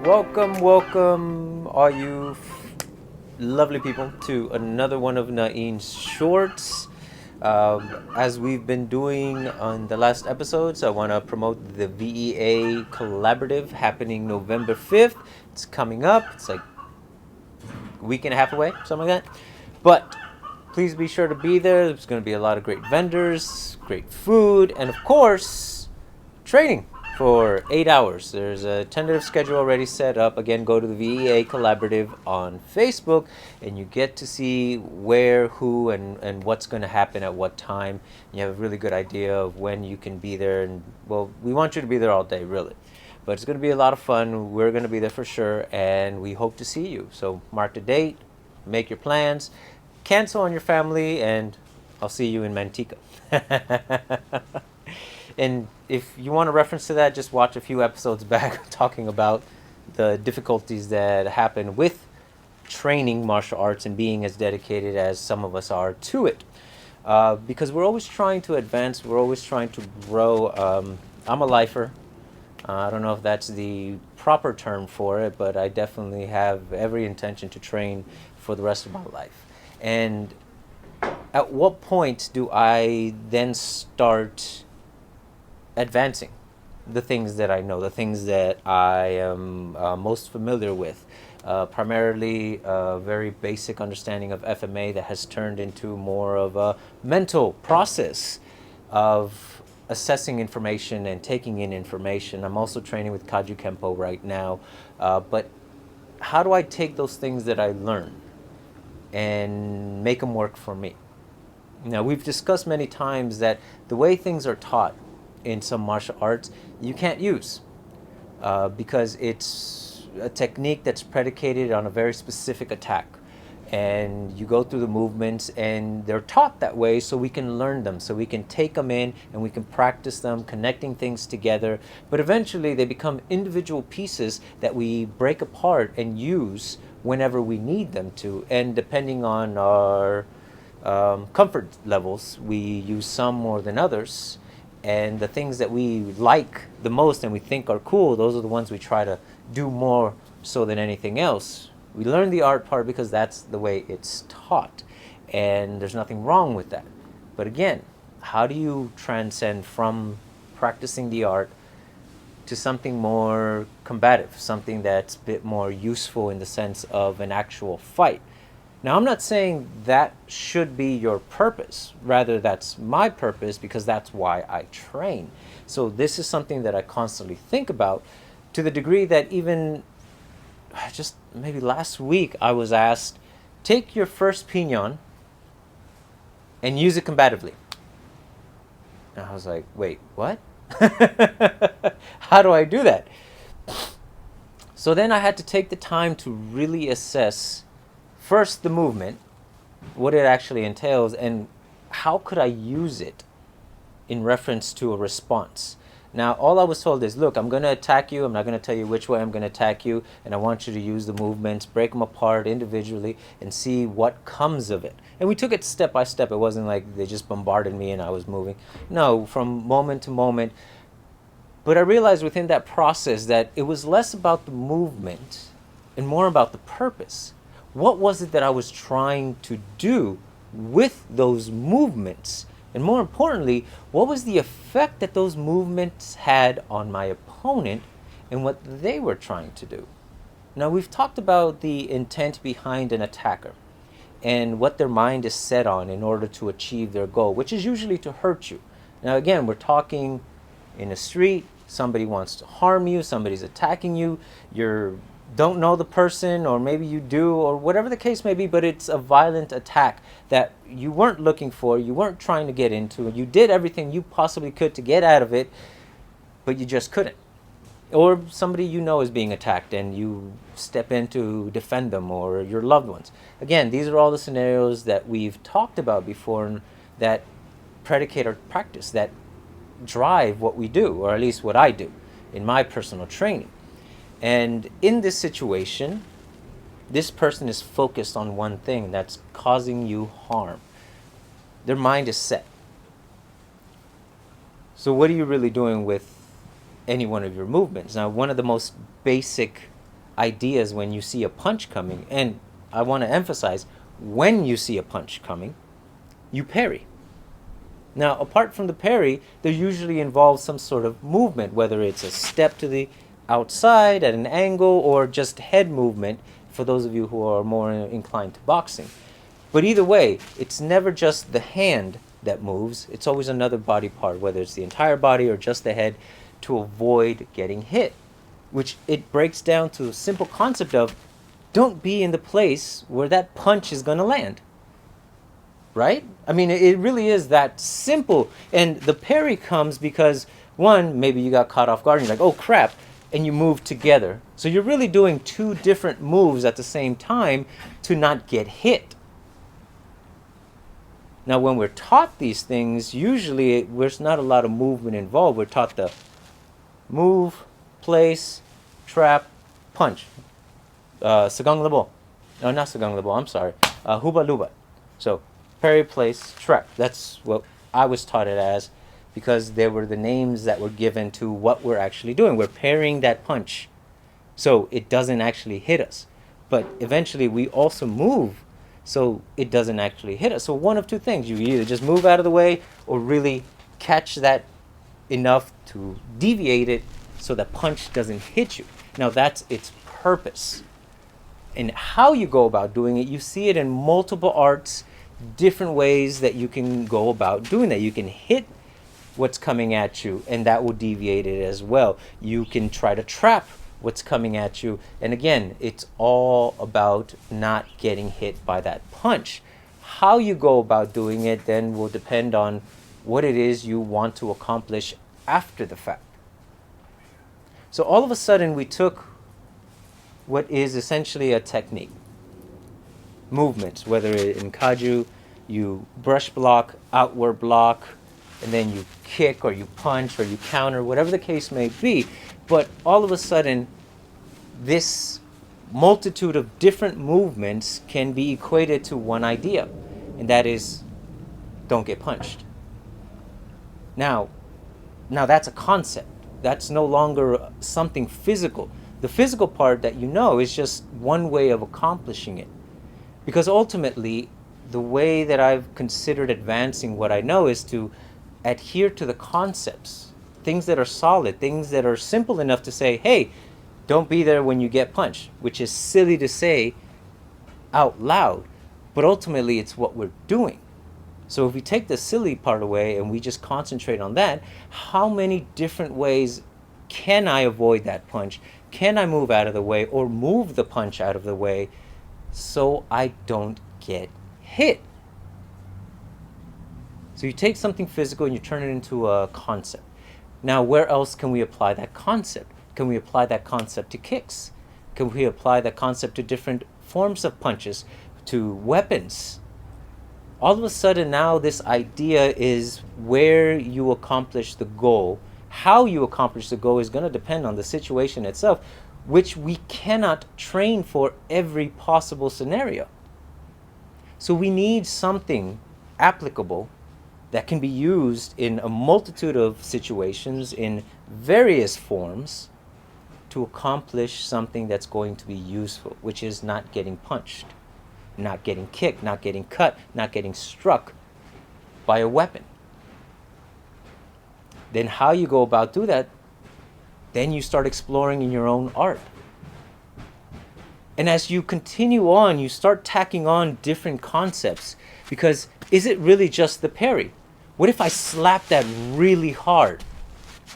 Welcome, all you lovely people, to another one of Nain's shorts. As we've been doing on the last episodes, I want to promote the VEA Collaborative happening November 5th. It's coming up. It's like a week and a half away, something like that. But please be sure to be there. There's going to be a lot of great vendors, great food, and of course, training for 8 hours. There's a tentative schedule already set up. Again, go to the VEA Collaborative on Facebook and you get to see where, who, and what's going to happen at what time. You have a really good idea of when you can be there. And, well, we want you to be there all day, really. But it's going to be a lot of fun. We're going to be there for sure, and we hope to see you. So mark the date, make your plans, cancel on your family, and I'll see you in Manteca. And if you want a reference to that, just watch a few episodes back talking about the difficulties that happen with training martial arts and being as dedicated as some of us are to it. Because we're always trying to advance, we're always trying to grow. I'm a lifer. I don't know if that's the proper term for it, but I definitely have every intention to train for the rest of my life. And at what point do I then start advancing the things that I know, the things that I am most familiar with? Primarily a very basic understanding of FMA that has turned into more of a mental process of assessing information and taking in information. I'm also training with Kaju Kempo right now. But how do I take those things that I learn and make them work for me? Now, we've discussed many times that the way things are taught in some martial arts, you can't use because it's a technique that's predicated on a very specific attack. And you go through the movements and they're taught that way so we can learn them, so we can take them in and we can practice them, connecting things together. But eventually they become individual pieces that we break apart and use whenever we need them to. And depending on our comfort levels, we use some more than others. And the things that we like the most and we think are cool, those are the ones we try to do more so than anything else. We learn the art part because that's the way it's taught. And there's nothing wrong with that. But again, how do you transcend from practicing the art to something more combative, something that's a bit more useful in the sense of an actual fight? Now, I'm not saying that should be your purpose. Rather, that's my purpose because that's why I train. So this is something that I constantly think about, to the degree that even just maybe last week I was asked, take your first piñon and use it combatively. And I was like, wait, what? How do I do that? So then I had to take the time to really assess first the movement, what it actually entails, and how could I use it in reference to a response. Now, all I was told is, look, I'm going to attack you. I'm not going to tell you which way I'm going to attack you. And I want you to use the movements, break them apart individually, and see what comes of it. And we took it step by step. It wasn't like they just bombarded me and I was moving. No, from moment to moment. But I realized within that process that it was less about the movement and more about the purpose. What was it that I was trying to do with those movements? And more importantly, what was the effect that those movements had on my opponent and what they were trying to do? Now, we've talked about the intent behind an attacker and what their mind is set on in order to achieve their goal, which is usually to hurt you. Now, again, we're talking in a street, somebody wants to harm you, somebody's attacking you, you don't know the person, or maybe you do, or whatever the case may be, but it's a violent attack that you weren't looking for, you weren't trying to get into, you did everything you possibly could to get out of it, but you just couldn't. Or somebody you know is being attacked and you step in to defend them, or your loved ones. Again, these are all the scenarios that we've talked about before that predicate our practice, that drive what we do, or at least what I do in my personal training. And in this situation, this person is focused on one thing that's causing you harm. Their mind is set. So what are you really doing with any one of your movements? Now, one of the most basic ideas when you see a punch coming. And I want to emphasize, when you see a punch coming, you parry. Now, apart from the parry, there usually involves some sort of movement, whether it's a step to the outside at an angle or just head movement for those of you who are more inclined to boxing. But either way, it's never just the hand that moves. It's always another body part, whether it's the entire body or just the head, to avoid getting hit, which it breaks down to a simple concept of don't be in the place where that punch is going to land. Right? I mean, it really is that simple. And the parry comes because, one, maybe you got caught off guard and you're like, oh crap, and you move together. So you're really doing two different moves at the same time to not get hit. Now, when we're taught these things, usually there's not a lot of movement involved. We're taught the move, place, trap, punch. Sagang labo. No, not sagang labo, I'm sorry. Huba luba. So, parry, place, trap. That's what I was taught it as, because there were the names that were given to what we're actually doing. We're parrying that punch so it doesn't actually hit us. But eventually we also move so it doesn't actually hit us. So one of two things. You either just move out of the way or really catch that enough to deviate it so the punch doesn't hit you. Now that's its purpose. And how you go about doing it, you see it in multiple arts, different ways that you can go about doing that. You can hit what's coming at you, and that will deviate it as well. You can try to trap what's coming at you, and again, it's all about not getting hit by that punch. How you go about doing it then will depend on what it is you want to accomplish after the fact. So all of a sudden, we took what is essentially a technique. Movements, whether in Kaju, you brush block, outward block, and then you kick or you punch or you counter, whatever the case may be. But all of a sudden, this multitude of different movements can be equated to one idea, and that is, don't get punched. Now that's a concept. That's no longer something physical. The physical part that you know is just one way of accomplishing it. Because ultimately, the way that I've considered advancing what I know is to adhere to the concepts, things that are solid, things that are simple enough to say, hey, don't be there when you get punched, which is silly to say out loud, but ultimately it's what we're doing. So if we take the silly part away and we just concentrate on that, how many different ways can I avoid that punch? Can I move out of the way or move the punch out of the way so I don't get hit? So you take something physical and you turn it into a concept. Now, where else can we apply that concept? Can we apply that concept to kicks? Can we apply that concept to different forms of punches, to weapons? All of a sudden now this idea is where you accomplish the goal. How you accomplish the goal is going to depend on the situation itself, which we cannot train for every possible scenario. So we need something applicable that can be used in a multitude of situations in various forms to accomplish something that's going to be useful, which is not getting punched, not getting kicked, not getting cut, not getting struck by a weapon. Then how you go about do that, then you start exploring in your own art. And as you continue on, you start tacking on different concepts, because is it really just the parry? What if I slap that really hard?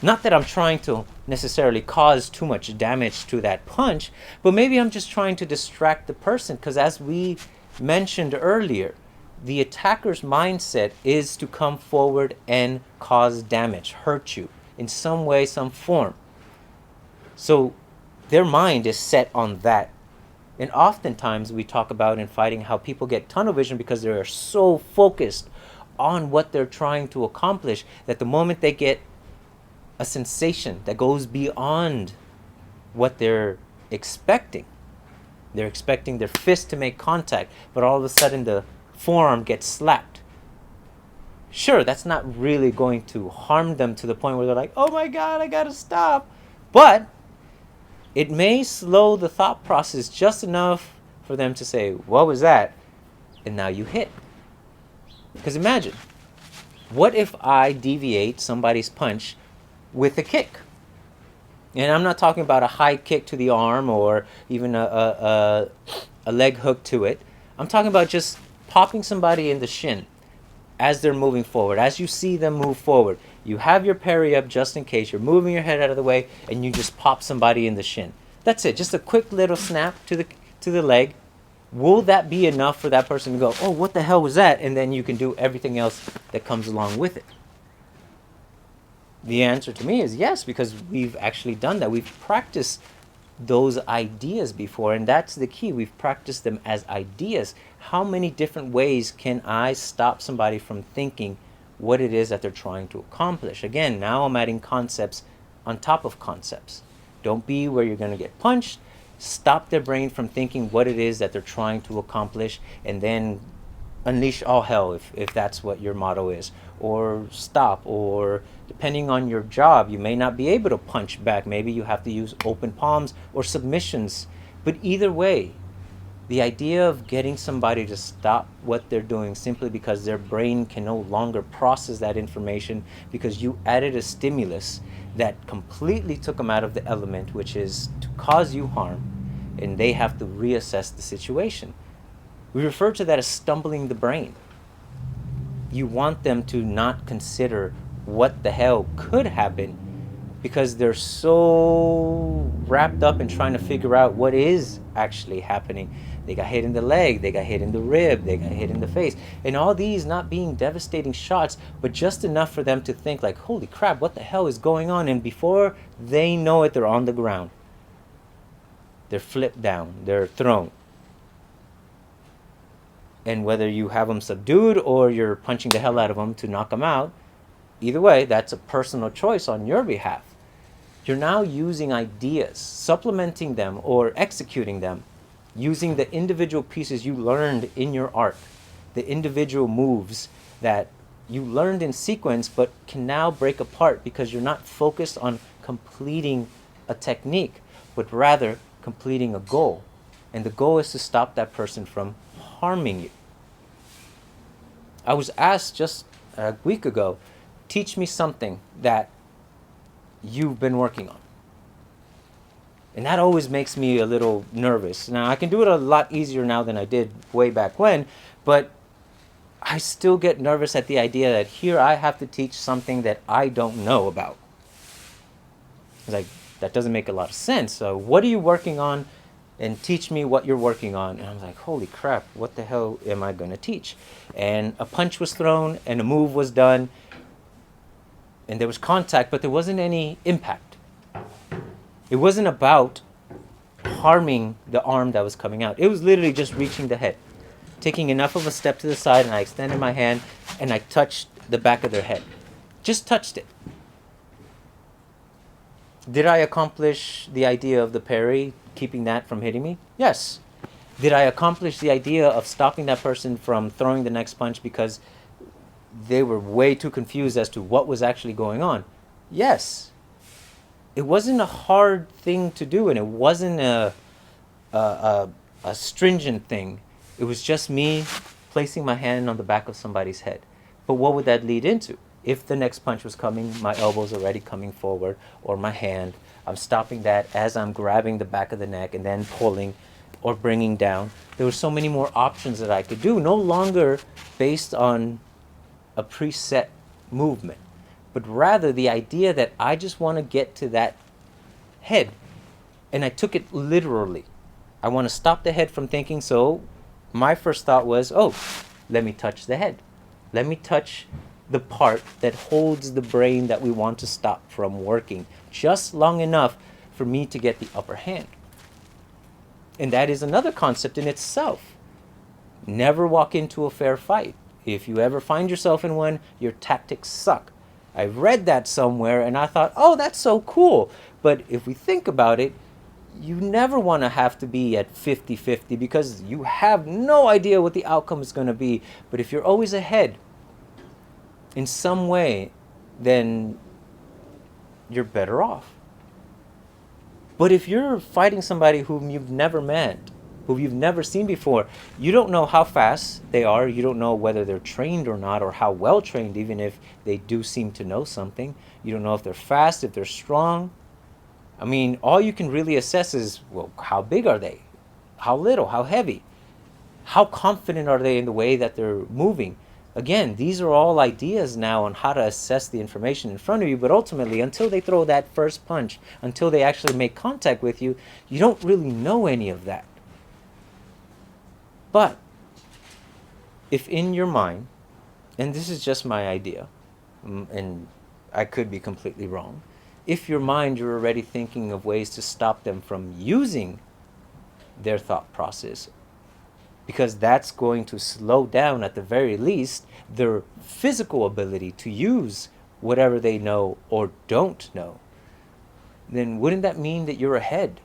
Not that I'm trying to necessarily cause too much damage to that punch, but maybe I'm just trying to distract the person, because as we mentioned earlier, the attacker's mindset is to come forward and cause damage, hurt you in some way, some form. So their mind is set on that. And oftentimes we talk about in fighting how people get tunnel vision because they are so focused on what they're trying to accomplish that the moment they get a sensation that goes beyond what they're expecting their fist to make contact, but all of a sudden the forearm gets slapped. Sure, that's not really going to harm them to the point where they're like, oh my God, I gotta stop. But it may slow the thought process just enough for them to say, what was that? And now you hit. Because imagine, what if I deviate somebody's punch with a kick? And I'm not talking about a high kick to the arm or even a leg hook to it. I'm talking about just popping somebody in the shin as they're moving forward. As you see them move forward, you have your parry up just in case. You're moving your head out of the way, and you just pop somebody in the shin. That's it. Just a quick little snap to the leg. Will that be enough for that person to go, oh, what the hell was that? And then you can do everything else that comes along with it. The answer to me is yes, because we've actually done that. We've practiced those ideas before, and that's the key. We've practiced them as ideas. How many different ways can I stop somebody from thinking what it is that they're trying to accomplish? Again, now I'm adding concepts on top of concepts. Don't be where you're going to get punched. Stop their brain from thinking what it is that they're trying to accomplish, and then unleash all hell if that's what your motto is. Or stop, or depending on your job, you may not be able to punch back. Maybe you have to use open palms or submissions. But either way, the idea of getting somebody to stop what they're doing simply because their brain can no longer process that information because you added a stimulus that completely took them out of the element, which is to cause you harm, and they have to reassess the situation. We refer to that as stumbling the brain. You want them to not consider what the hell could happen because they're so wrapped up in trying to figure out what is actually happening. They got hit in the leg, they got hit in the rib, they got hit in the face. And all these not being devastating shots, but just enough for them to think like, holy crap, what the hell is going on? And before they know it, they're on the ground. They're flipped down, they're thrown. And whether you have them subdued or you're punching the hell out of them to knock them out, either way, that's a personal choice on your behalf. You're now using ideas, supplementing them or executing them, using the individual pieces you learned in your art, the individual moves that you learned in sequence but can now break apart because you're not focused on completing a technique, but rather completing a goal. And the goal is to stop that person from harming you. I was asked just a week ago, teach me something that you've been working on. And that always makes me a little nervous. Now, I can do it a lot easier now than I did way back when, but I still get nervous at the idea that here I have to teach something that I don't know about. It's like, that doesn't make a lot of sense. So what are you working on? And teach me what you're working on. And I was like, holy crap, what the hell am I going to teach? And a punch was thrown and a move was done. And there was contact, but there wasn't any impact. It wasn't about harming the arm that was coming out. It was literally just reaching the head, taking enough of a step to the side, and I extended my hand and I touched the back of their head. Just touched it. Did I accomplish the idea of the parry, keeping that from hitting me? Yes. Did I accomplish the idea of stopping that person from throwing the next punch because they were way too confused as to what was actually going on? Yes. It wasn't a hard thing to do, and it wasn't a stringent thing. It was just me placing my hand on the back of somebody's head. But what would that lead into? If the next punch was coming, my elbow's already coming forward, or my hand, I'm stopping that as I'm grabbing the back of the neck and then pulling or bringing down. There were so many more options that I could do, no longer based on a preset movement, but rather the idea that I just want to get to that head. And I took it literally. I want to stop the head from thinking, so my first thought was, oh, let me touch the head. Let me touch the part that holds the brain that we want to stop from working just long enough for me to get the upper hand. And that is another concept in itself. Never walk into a fair fight. If you ever find yourself in one, your tactics suck. I read that somewhere and I thought, oh, that's so cool. But if we think about it, you never want to have to be at 50-50 because you have no idea what the outcome is going to be. But if you're always ahead in some way, then you're better off. But if you're fighting somebody whom you've never met, who you've never seen before, you don't know how fast they are. You don't know whether they're trained or not, or how well trained, even if they do seem to know something. You don't know if they're fast, if they're strong. I mean, all you can really assess is, well, how big are they? How little? How heavy? How confident are they in the way that they're moving? Again, these are all ideas now on how to assess the information in front of you, but ultimately, until they throw that first punch, until they actually make contact with you, you don't really know any of that. But if in your mind, and this is just my idea, and I could be completely wrong, if your mind you're already thinking of ways to stop them from using their thought process, because that's going to slow down, at the very least, their physical ability to use whatever they know or don't know, then wouldn't that mean that you're ahead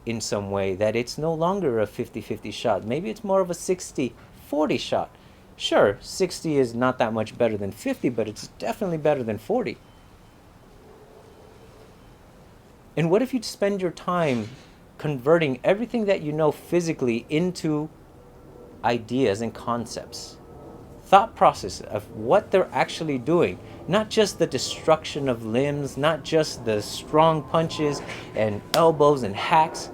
in some way, that it's no longer a 50-50 shot? Maybe it's more of a 60-40 shot. Sure, 60 is not that much better than 50, but it's definitely better than 40. And what if you spend your time converting everything that you know physically into ideas and concepts, thought process of what they're actually doing, not just the destruction of limbs, not just the strong punches and elbows and hacks,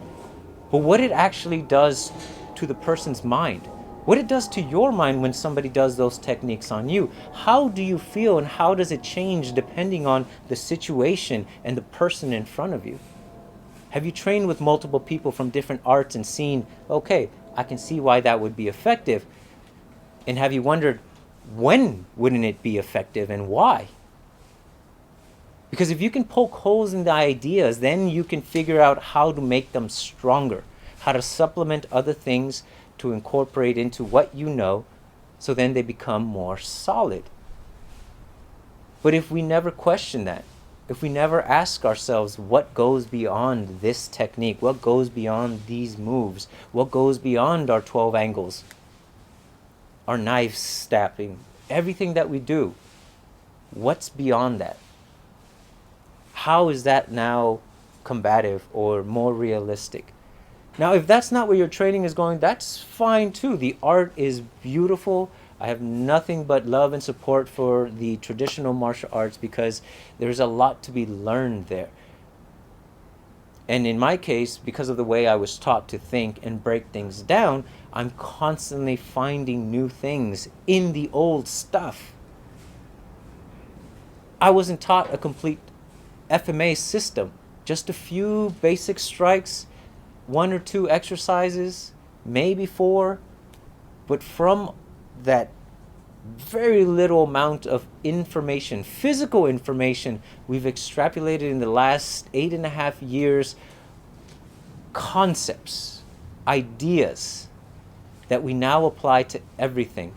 but what it actually does to the person's mind, what it does to your mind when somebody does those techniques on you. How do you feel, and how does it change depending on the situation and the person in front of you? Have you trained with multiple people from different arts and seen, okay, I can see why that would be effective? And have you wondered, when wouldn't it be effective and why? Because if you can poke holes in the ideas, then you can figure out how to make them stronger, how to supplement other things to incorporate into what you know, so then they become more solid. But if we never question that, if we never ask ourselves what goes beyond this technique, what goes beyond these moves, what goes beyond our 12 angles, our knife stabbing, everything that we do, what's beyond that? How is that now combative or more realistic? Now, if that's not where your training is going, that's fine too. The art is beautiful. I have nothing but love and support for the traditional martial arts, because there's a lot to be learned there. And in my case, because of the way I was taught to think and break things down, I'm constantly finding new things in the old stuff. I wasn't taught a complete FMA system, just a few basic strikes, 1 or 2 exercises, maybe 4, but from that very little amount of information, physical information, we've extrapolated in the last 8.5 years, concepts, ideas that we now apply to everything.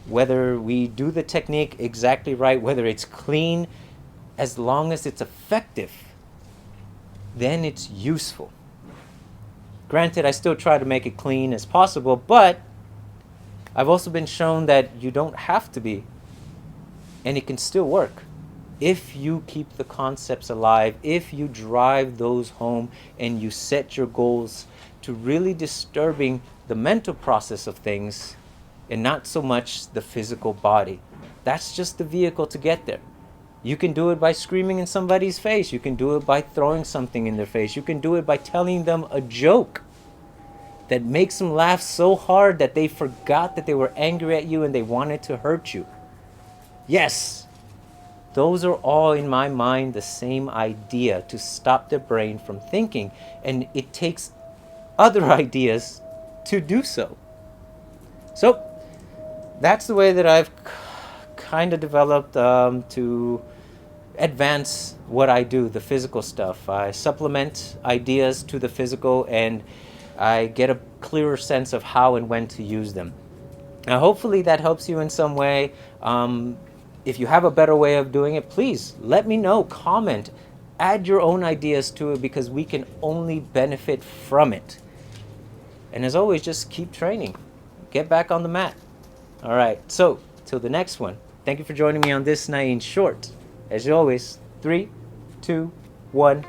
Whether we do the technique exactly right, whether it's clean, as long as it's effective, then it's useful. Granted, I still try to make it clean as possible, but I've also been shown that you don't have to be, and it can still work if you keep the concepts alive, if you drive those home and you set your goals to really disturbing the mental process of things and not so much the physical body. That's just the vehicle to get there. You can do it by screaming in somebody's face. You can do it by throwing something in their face. You can do it by telling them a joke that makes them laugh so hard that they forgot that they were angry at you and they wanted to hurt you. Yes, those are all, in my mind, the same idea, to stop the brain from thinking. And it takes other ideas to do so. So that's the way that I've kind of developed to advance what I do, the physical stuff. I supplement ideas to the physical, and I get a clearer sense of how and when to use them. Now, hopefully that helps you in some way. If you have a better way of doing it, please let me know, comment, add your own ideas to it, because we can only benefit from it. And as always, just keep training. Get back on the mat. All right, so till the next one. Thank you for joining me on this Nain Short. As always, 3, 2, 1.